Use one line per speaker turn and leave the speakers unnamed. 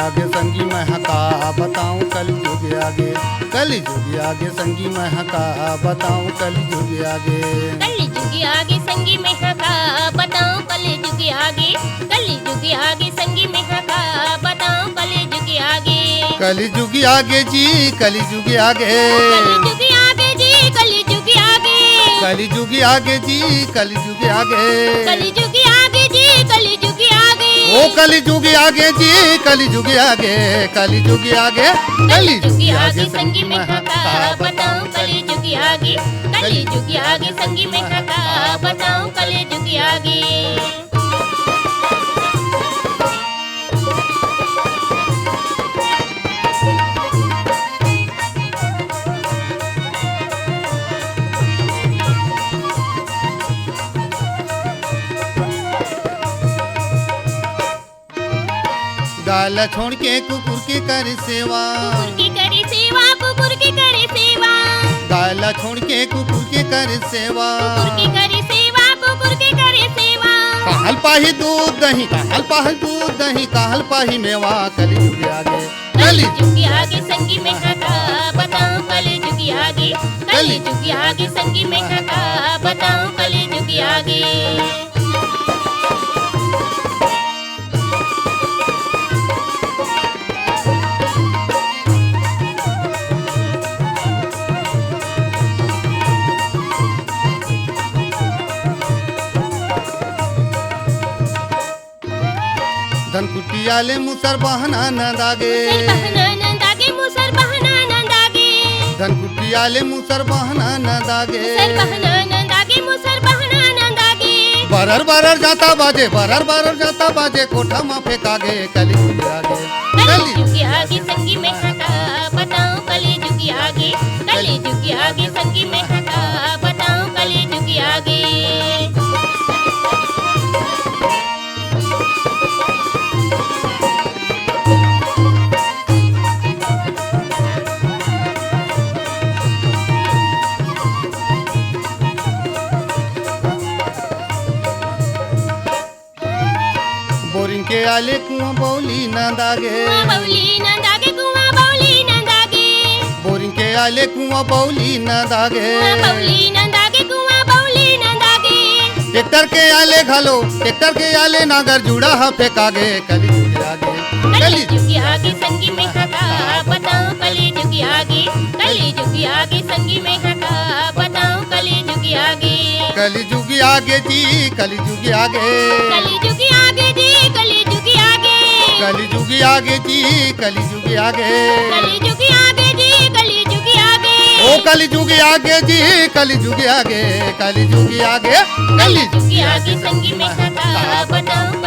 आगे संगी मैं का बताऊं कली जुग आगे, कली जुग आगे संगी मैं का बताऊं कली जुग आगे।
कली जुग आगे संगी में का बताऊं कली जुग आगे, कली जुग आगे संगी में का बताऊं कली जुग आगे।
कली जुग आगे जी कली जुग आगे,
कली जुग आगे जी कली जुग आगे,
कली जुग आगे जी कली जुग आगे,
कली जुग आगे जी कली जुग आगे।
ओ कली जुग आगे जी कली जुग आगे, कली जुग आगे,
कली जुग आगे संगी में का बताऊं कली जुग आगे, कली जुग आगे संगी में का बताऊं कली जुग आगे।
गाला छोड़ के कुकुर की कर सेवा,
कुकुर की करी सेवा, कुकुर की करी सेवा,
गाला छोड़ के कुकुर की कर सेवा।
कुकुर की करी सेवा, कुकुर की करी सेवा।
कहल पाही दूध दही, कहल पाही दूध दही, कहल पाही मेवा कली जुग आगे,
कली जुग आगे संगी में का बताऊं कली जुग आगे, कली जुग आगे संगी में का बताऊं कली जुग आगे।
धनकुट्टी आले मुसर बहना न दागे,
मुसर बहना न दागे, मुसर बहना न दागे,
धनकुट्टी आले मुसर बहना न दागे।
मुसर बहना न दागे, मुसर बहना न दागे।
बरर बरर जाता बाजे, बरर बरर जाता बाजे, कोठा में फेंकागे कली जुग आगे,
कली जुग आगे संगी में का बताऊं कली जुग आगे, कली जुग आगे संगी में का बताऊं कली जुग आगे।
बोरिंग के आले कुआं बौली न दागे,
कुआं बौली न दागे, कुआं बौली न दागे,
बोरिंग के आले कुआं बौली न दागे।
कुआं बौली न दागे, कुआं बौली न दागे।
ट्रैक्टर के आले घालो, ट्रैक्टर के आले नागर जुड़ा हा फेंकागे कली जुग आगे,
कली जुग आगे संगी में का बताऊं कली जुग आगे, कली जुग आगे संगी में का बताऊं कली जुग आगे।
कली जुग आगे जी कली जुग आगे,
कली जुग आगे जी कली जुग आगे,
कली जुग आगे जी कली जुग आगे,
कली जुग आगे जी कली जुग आगे।
ओ कली जुग आगे जी कली जुग आगे, कली जुग आगे, कली
जुग आगे संगी में का बताऊं